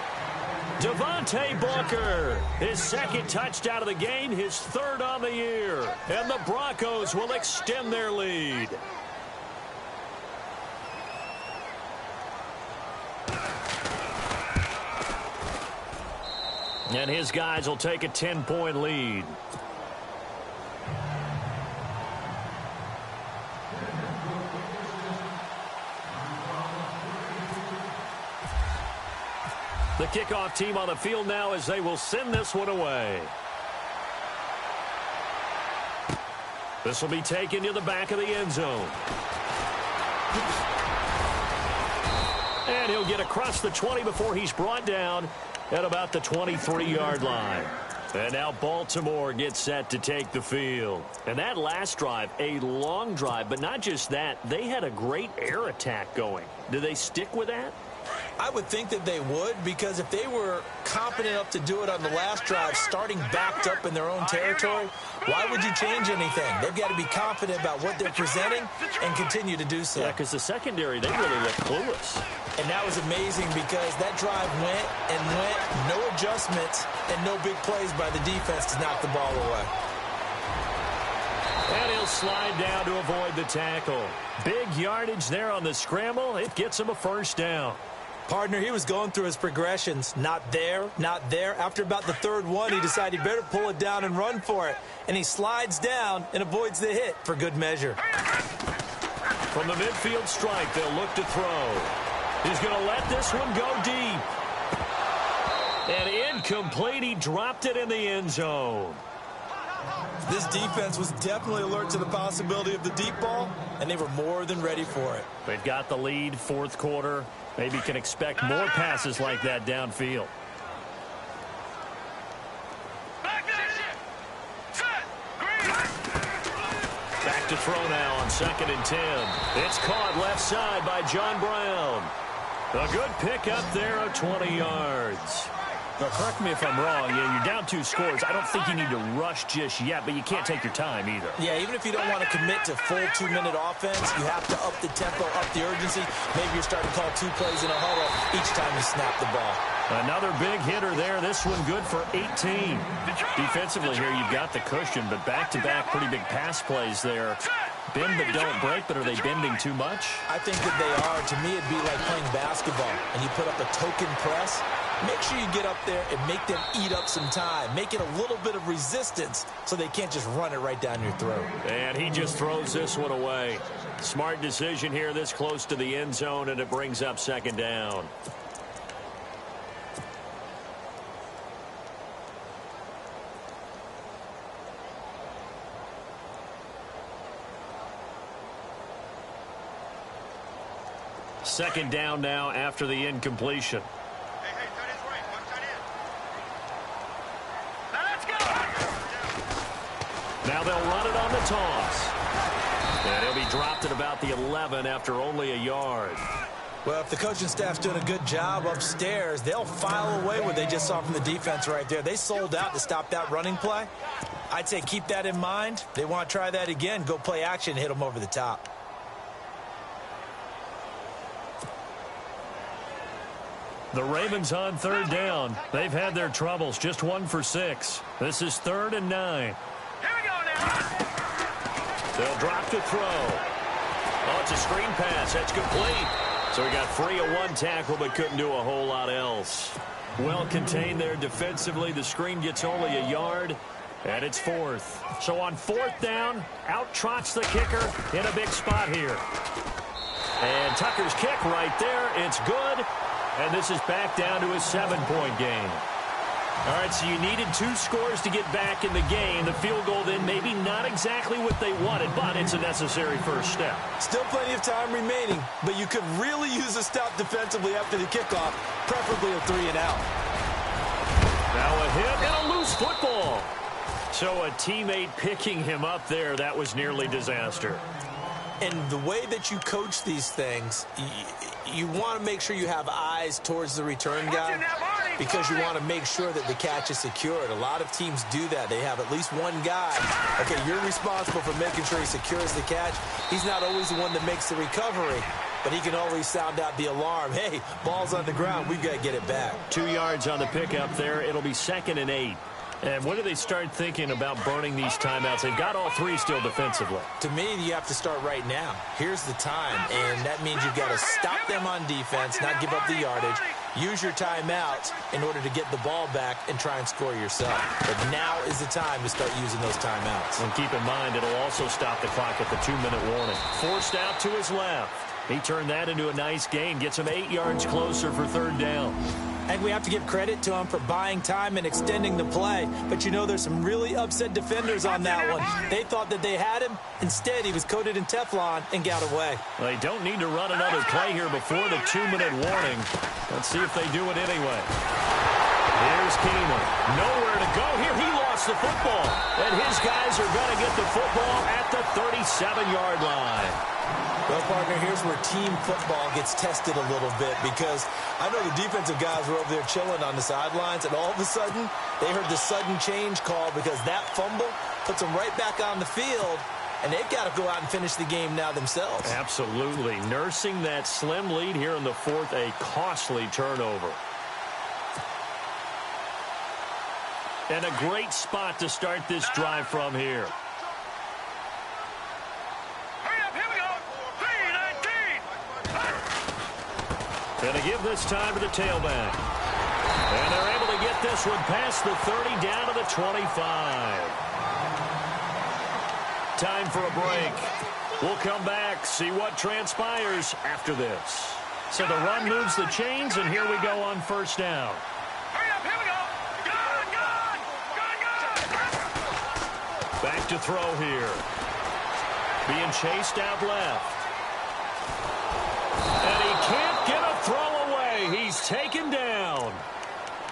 Devontae Booker, his second touchdown of the game, his third on the year. And the Broncos will extend their lead. And his guys will take a 10-point lead. The kickoff team on the field now as they will send this one away. This will be taken to the back of the end zone. And he'll get across the 20 before he's brought down at about the 23-yard line. And now Baltimore gets set to take the field. And that last drive, a long drive, but not just that, they had a great air attack going. Do they stick with that? I would think that they would, because if they were competent enough to do it on the last drive, starting backed up in their own territory, why would you change anything? They've got to be confident about what they're presenting and continue to do so. Yeah, because the secondary, they really look clueless. And that was amazing because that drive went and went, no adjustments, and no big plays by the defense to knock the ball away. And he'll slide down to avoid the tackle. Big yardage there on the scramble. It gets him a first down. Partner, he was going through his progressions. Not there, not there. After about the third one, he decided he better pull it down and run for it. And he slides down and avoids the hit for good measure. From the midfield stripe, they'll look to throw. He's going to let this one go deep. And incomplete. He dropped it in the end zone. This defense was definitely alert to the possibility of the deep ball, and they were more than ready for it. They've got the lead, fourth quarter. Maybe can expect more passes like that downfield. Back to throw now on 2nd and 10. It's caught left side by John Brown. A good pickup there of 20 yards. Now, correct me if I'm wrong. Yeah, you're down 2 scores. I don't think you need to rush just yet, but you can't take your time either. Yeah, even if you don't want to commit to full 2-minute offense, you have to up the tempo, up the urgency. Maybe you're starting to call 2 plays in a huddle each time you snap the ball. Another big hitter there. This one good for 18. Defensively here, you've got the cushion, but back-to-back pretty big pass plays there. Bend but don't break, but are they bending too much? I think that they are. To me, it'd be like playing basketball, and you put up a token press. Make sure you get up there and make them eat up some time. Make it a little bit of resistance so they can't just run it right down your throat. And he just throws this one away. Smart decision here this close to the end zone, and it brings up second down. Second down now after the incompletion. Hey, tight end's right. One tight end. Let's go. Now they'll run it on the toss. And he'll be dropped at about the 11 after only a yard. Well, if the coaching staff's doing a good job upstairs, they'll file away what they just saw from the defense right there. They sold out to stop that running play. I'd say keep that in mind. They want to try that again. Go play action and hit them over the top. The Ravens on third down. They've had their troubles. Just 1 for 6. This is 3rd and 9. Here we go now. They'll drop to throw. Oh, it's a screen pass. That's complete. So he got free of one tackle but couldn't do a whole lot else. Well contained there defensively. The screen gets only a yard, and it's 4th. So on 4th down, out trots the kicker in a big spot here. And Tucker's kick right there. It's good. And this is back down to a 7-point game. All right, so you needed 2 scores to get back in the game. The field goal then maybe not exactly what they wanted, but it's a necessary first step. Still plenty of time remaining, but you could really use a stop defensively after the kickoff, preferably a 3 and out. Now a hit and a loose football. So a teammate picking him up there, that was nearly disaster. And the way that you coach these things, you want to make sure you have eyes towards the return guy because you want to make sure that the catch is secured. A lot of teams do that. They have at least one guy. Okay, you're responsible for making sure he secures the catch. He's not always the one that makes the recovery, but he can always sound out the alarm. Hey, ball's on the ground. We've got to get it back. 2 yards on the pickup there. It'll be 2nd and 8. And when do they start thinking about burning these timeouts? They've got all 3 still defensively. To me, you have to start right now. Here's the time, and that means you've got to stop them on defense, not give up the yardage, use your timeouts in order to get the ball back and try and score yourself. But now is the time to start using those timeouts. And keep in mind, it'll also stop the clock at the 2-minute warning. Forced out to his left. He turned that into a nice gain, gets him 8 yards closer for 3rd down. And we have to give credit to him for buying time and extending the play. But, you know, there's some really upset defenders on that one. They thought that they had him. Instead, he was coated in Teflon and got away. They don't need to run another play here before the 2-minute warning. Let's see if they do it anyway. Here's Keenum. Nowhere to go here. He lost the football. And his guys are going to get the football at the 37-yard line. Well, partner, here's where team football gets tested a little bit because I know the defensive guys were over there chilling on the sidelines, and all of a sudden, they heard the sudden change call because that fumble puts them right back on the field, and they've got to go out and finish the game now themselves. Absolutely. Nursing that slim lead here in the 4th, a costly turnover. And a great spot to start this drive from here. Going to give this time to the tailback. And they're able to get this one past the 30 down to the 25. Time for a break. We'll come back, see what transpires after this. So the run moves the chains, and here we go on 1st down. Hurry up, here we go. Gun. Back to throw here. Being chased out left. And he can't get a throw away. He's taken down.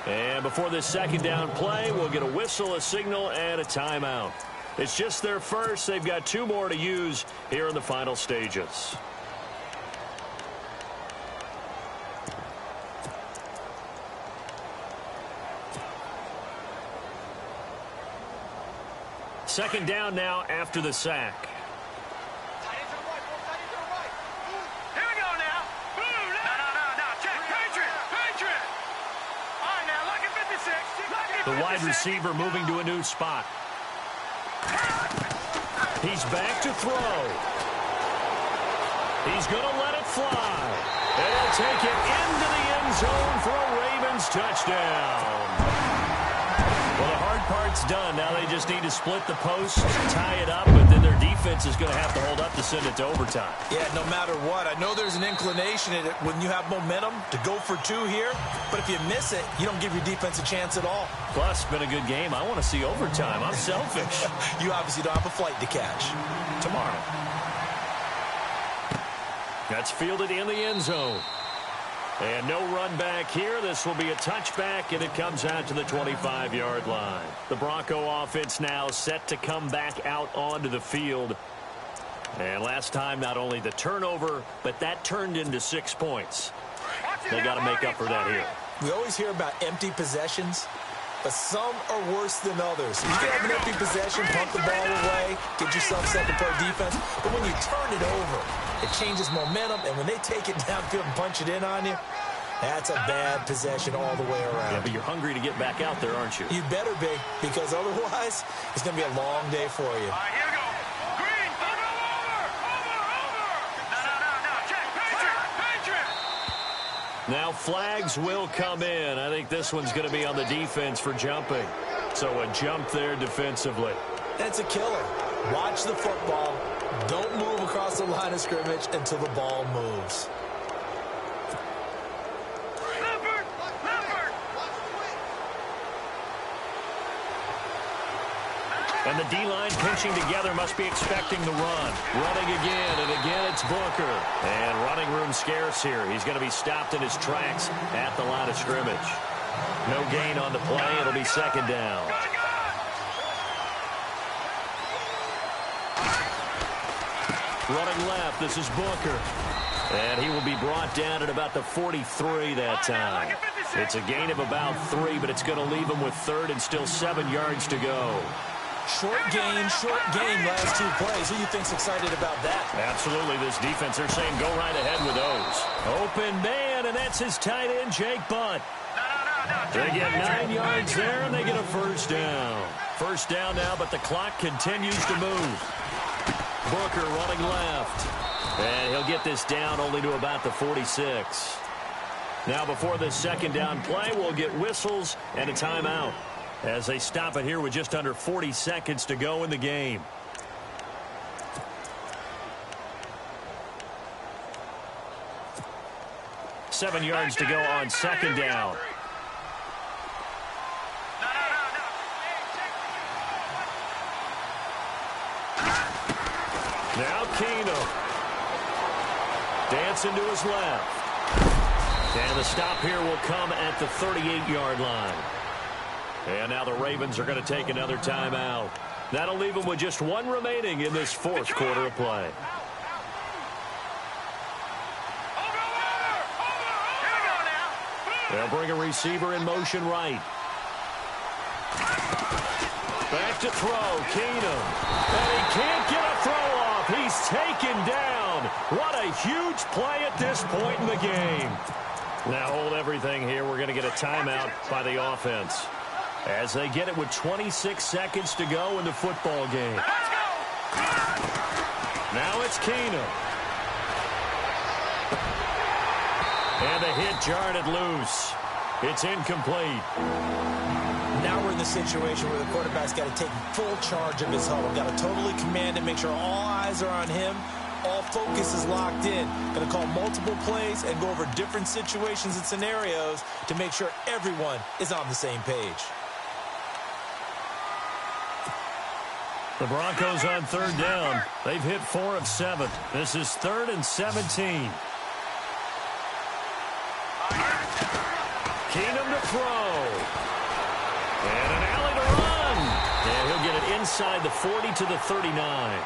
And before this 2nd down play, we'll get a whistle, a signal, and a timeout. It's just their first. They've got 2 more to use here in the final stages. Second down now after the sack. Here we go now. No. Check. Patriot. The wide receiver moving to a new spot. He's back to throw. He's going to let it fly. And he'll take it into the end zone for a Ravens touchdown. Well, the hard part's done. Now they just need to split the post, tie it up, but then their defense is going to have to hold up to send it to overtime. Yeah, no matter what. I know there's an inclination in it when you have momentum to go for two here, but if you miss it, you don't give your defense a chance at all. Plus, it's been a good game. I want to see overtime. I'm selfish. You obviously don't have a flight to catch. Tomorrow. That's fielded in the end zone. And no run back here. This will be a touchback, and it comes out to the 25-yard line. The Bronco offense now set to come back out onto the field. And last time, not only the turnover, but that turned into 6 points. They got to make up for that here. We always hear about empty possessions, but some are worse than others. You can have an empty possession, pump the ball away, get yourself set to play defense, but when you turn it over, it changes momentum, and when they take it downfield and punch it in on you, that's a bad possession all the way around. Yeah, but you're hungry to get back out there, aren't you? You better be, because otherwise, it's going to be a long day for you. All right, here we go. Green, over. No. Check, Patriot. Now flags will come in. I think this one's going to be on the defense for jumping. So a jump there defensively. That's a killer. Watch the football. Don't move across the line of scrimmage until the ball moves. And the D-line pinching together must be expecting the run. Running again, and again it's Booker. And running room scarce here. He's going to be stopped in his tracks at the line of scrimmage. No gain on the play. It'll be second down. Running left, this is Booker. And he will be brought down at about the 43 that time. It's a gain of about 3, but it's going to leave him with third and still 7 yards to go. Short game last 2 plays. Who do you think's excited about that? Absolutely, this defense, they're saying go right ahead with those. Open man, and that's his tight end, Jake Butt. They get 9 yards there, and they get a first down. First down now, but the clock continues to move. Booker running left. And he'll get this down only to about the 46. Now before this second down play, we'll get whistles and a timeout as they stop it here with just under 40 seconds to go in the game. Seven yards to go on second down. Now Keenum. Dancing to his left. And the stop here will come at the 38-yard line. And now the Ravens are going to take another timeout. That'll leave them with just one remaining in this fourth quarter of play. They'll bring a receiver in motion right. Back to throw, Keenum. And he can't get a throw off. He's taken down. What a huge play at this point in the game. Now hold everything here. We're going to get a timeout by the offense as they get it with 26 seconds to go in the football game. Now it's Keenum. And the hit jarred it loose. It's incomplete. Now we're in the situation where the quarterback's got to take full charge of his huddle. Got to totally command and make sure all eyes are on him. All focus is locked in. Going to call multiple plays and go over different situations and scenarios to make sure everyone is on the same page. The Broncos on third down. They've hit 4 of 7. This is 3rd and 17. Keenum to throw. And an alley to run. And he'll get it inside the 40 to the 39.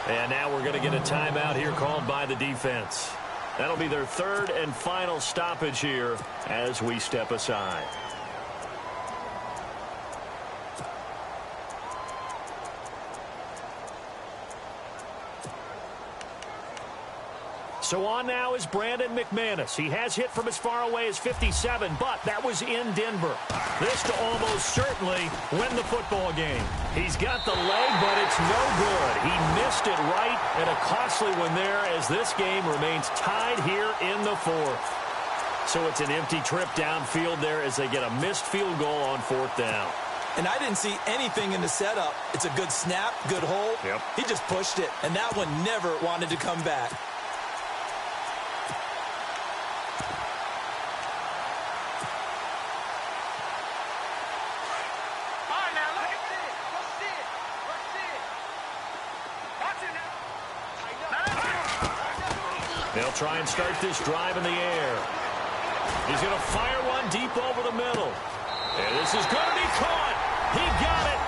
And now we're going to get a timeout here called by the defense. That'll be their third and final stoppage here as we step aside. So on now is Brandon McManus. He has hit from as far away as 57, but that was in Denver. This to almost certainly win the football game. He's got the leg, but it's no good. He missed it right, and a costly one there as this game remains tied here in the fourth. So it's an empty trip downfield there as they get a missed field goal on fourth down. And I didn't see anything in the setup. It's a good snap, good hold. Yep. He just pushed it, and that one never wanted to come back. They'll try and start this drive in the air. He's going to fire one deep over the middle. And this is going to be caught. He got it.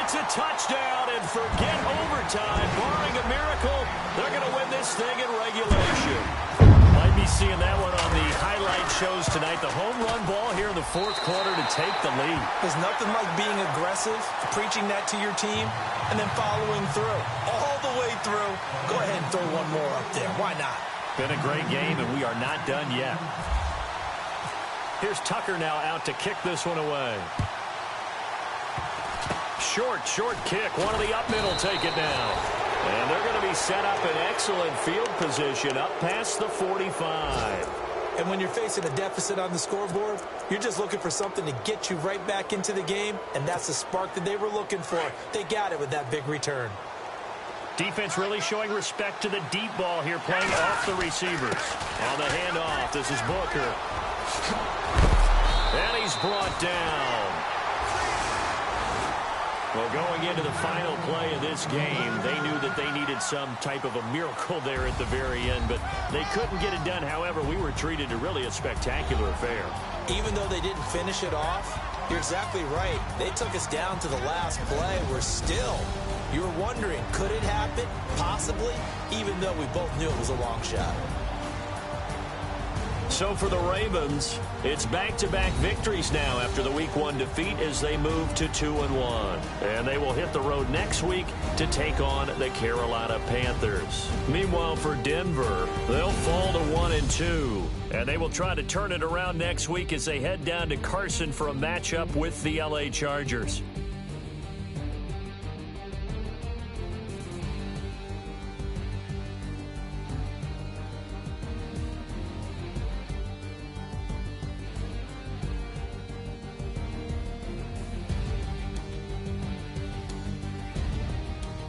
It's a touchdown, and forget overtime. Barring a miracle, they're going to win this thing in regulation. Might be seeing that one on the highlight shows tonight. The home run ball here in the fourth quarter to take the lead. There's nothing like being aggressive, preaching that to your team, and then following through. All the way through. Go ahead and throw one more up there. Why not? Been a great game, and we are not done yet. Here's Tucker now out to kick this one away. Short kick. One of the up middle take it down. And they're going to be set up in excellent field position up past the 45. And when you're facing a deficit on the scoreboard, you're just looking for something to get you right back into the game, and that's the spark that they were looking for. They got it with that big return. Defense really showing respect to the deep ball here, playing off the receivers. On the handoff, this is Booker. And he's brought down. Well, going into the final play of this game, they knew that they needed some type of a miracle there at the very end, but they couldn't get it done. However, we were treated to really a spectacular affair. Even though they didn't finish it off, you're exactly right. They took us down to the last play. You're wondering, could it happen? Possibly, even though we both knew it was a long shot. So for the Ravens, it's back-to-back victories now after the Week 1 defeat as they move to 2-1. And they will hit the road next week to take on the Carolina Panthers. Meanwhile, for Denver, they'll fall to 1-2. And they will try to turn it around next week as they head down to Carson for a matchup with the LA Chargers.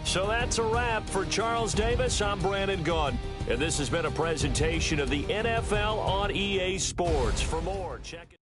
So that's a wrap for Charles Davis. I'm Brandon Gaudin, and this has been a presentation of the NFL on EA Sports. For more, check it.